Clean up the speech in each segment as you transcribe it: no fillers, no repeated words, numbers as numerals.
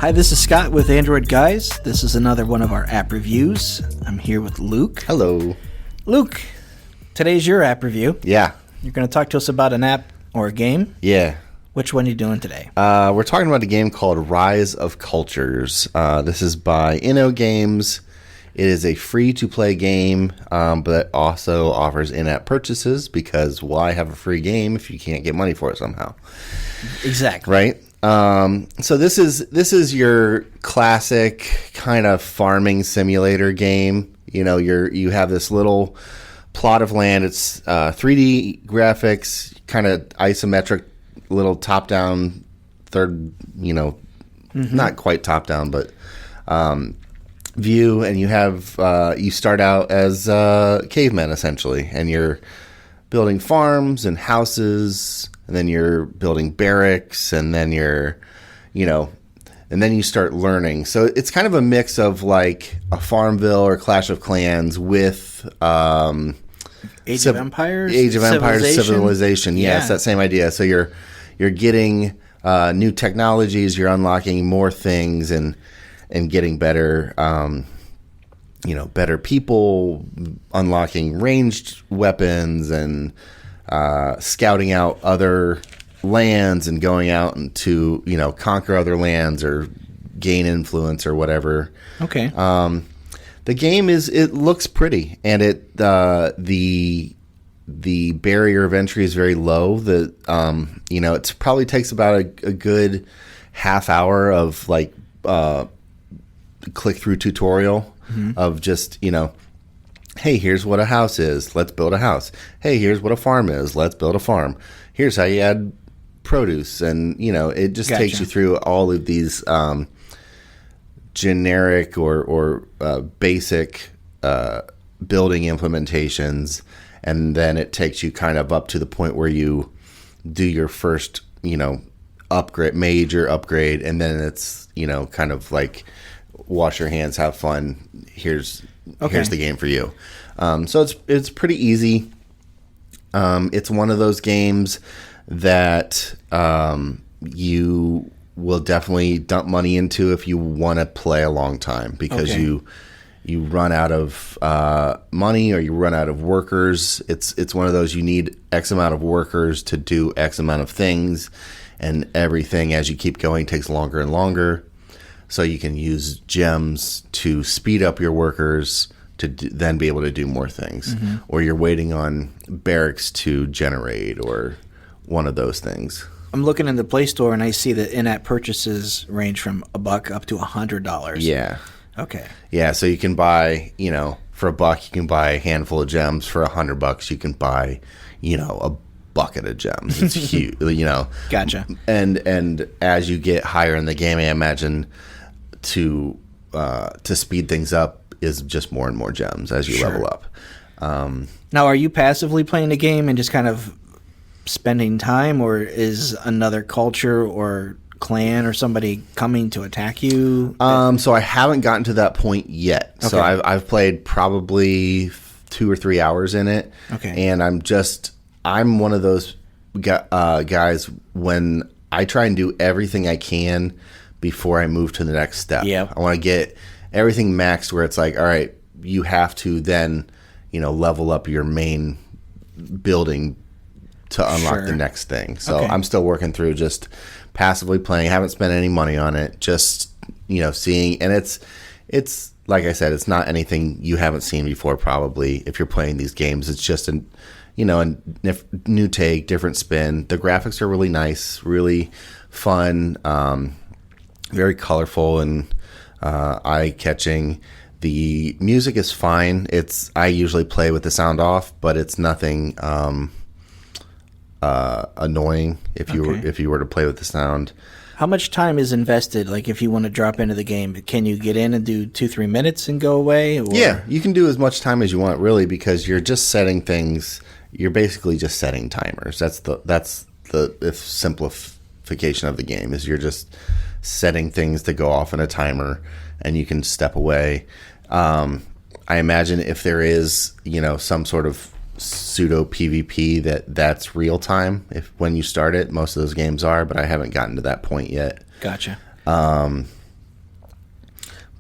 Hi, this is Scott with Android Guys. This is another one of our app reviews. I'm here with Luke. Hello. Luke, today's your app review. Yeah. You're going to talk to us about an app or a game. Yeah. Which one are you doing today? We're talking about a game called Rise of Cultures. This is by Games. It is a free-to-play game, but it also offers in-app purchases because why have a free game if you can't get money for it somehow? Exactly. Right? So this is your classic kind of farming simulator game. You know, you have this little plot of land. It's 3D graphics, kind of isometric, little top-down, third, not quite top-down, but view, and you have you start out as cavemen essentially, and you're building farms and houses, and then you're building barracks, and then and then you start learning. So it's kind of a mix of like a Farmville or Clash of Clans with Age of Empires, Civilization. Yeah, it's that same idea. So you're getting new technologies, you're unlocking more things, and getting better, better people, unlocking ranged weapons, and scouting out other lands and going out and to, conquer other lands or gain influence or whatever. Okay. The game it looks pretty, and the barrier of entry is very low. It probably takes about a good half hour of like click-through tutorial of just, hey, here's what a house is. Let's build a house. Hey, here's what a farm is. Let's build a farm. Here's how you add produce. And, it just takes you through all of these generic or basic building implementations. And then it takes you kind of up to the point where you do your first, major upgrade. And then it's, kind of like, wash your hands, have fun. Here's the game for you. So it's pretty easy. It's one of those games that you will definitely dump money into if you want to play a long time, because you run out of money or you run out of workers. It's one of those, you need X amount of workers to do X amount of things, and everything as you keep going takes longer and longer. So you can use gems to speed up your workers to then be able to do more things. Or you're waiting on barracks to generate, or one of those things. I'm looking in the Play Store, and I see that in-app purchases range from $1 up to $100. Yeah. Okay. Yeah, so you can buy, for $1 you can buy a handful of gems. For $100 you can buy, a bucket of gems. It's huge, Gotcha. And as you get higher in the game, I imagine to speed things up is just more and more gems as you level up. Now, are you passively playing the game and just kind of spending time, or is another culture or clan or somebody coming to attack you? So I haven't gotten to that point yet. Okay. So I've played probably 2 or 3 hours in it. Okay. And I'm one of those guys, when I try and do everything I can before I move to the next step. Yeah. I want to get everything maxed where it's like, all right, you have to then, level up your main building to unlock the next thing. So I'm still working through just passively playing. Haven't spent any money on it. Just, seeing. And it's like I said, it's not anything you haven't seen before probably if you're playing these games. It's just a new take, different spin. The graphics are really nice, really fun, very colorful and eye-catching. The music is fine. I usually play with the sound off, but it's nothing annoying if you were to play with the sound. How much time is invested? Like, if you want to drop into the game, can you get in and do 2-3 minutes and go away? Or? Yeah, you can do as much time as you want, really, because you're just setting things. You're basically just setting timers. That's the simplification of the game. Is you're just setting things to go off in a timer, and you can step away. I imagine if there is, some sort of pseudo PvP that's real time when you start it. Most of those games are, but I haven't gotten to that point yet. Gotcha.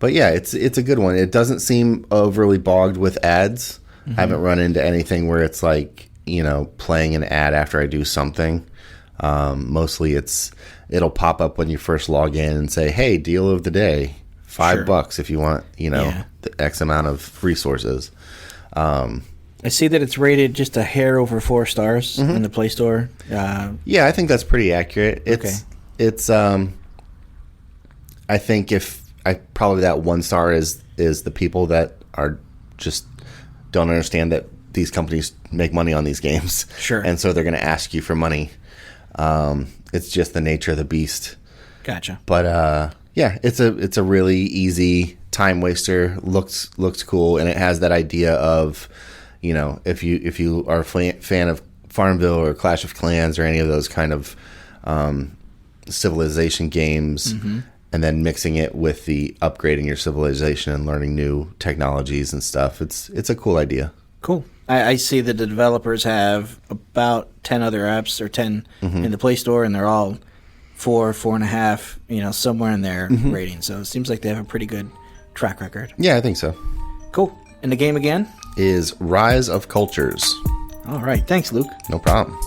But yeah, it's a good one. It doesn't seem overly bogged with ads. I haven't run into anything where it's like, playing an ad after I do something. Mostly it'll pop up when you first log in and say, hey, deal of the day, $5 if you want, the X amount of resources. I see that it's rated just a hair over 4 stars in the Play Store. Yeah, I think that's pretty accurate. It's I think probably that 1 star is the people that are just don't understand that these companies make money on these games. Sure. And so they're going to ask you for money. It's just the nature of the beast. Gotcha. But yeah, it's a really easy time waster. Looks cool, and it has that idea of, if you are a fan of Farmville or Clash of Clans or any of those kind of civilization games, and then mixing it with the upgrading your civilization and learning new technologies and stuff. It's a cool idea. Cool. I see that the developers have about 10 other apps, or 10 in the Play Store, and they're all 4.5, somewhere in their rating. So it seems like they have a pretty good track record. Yeah, I think so. Cool. And the game again? Is Rise of Cultures. All right. Thanks, Luke. No problem.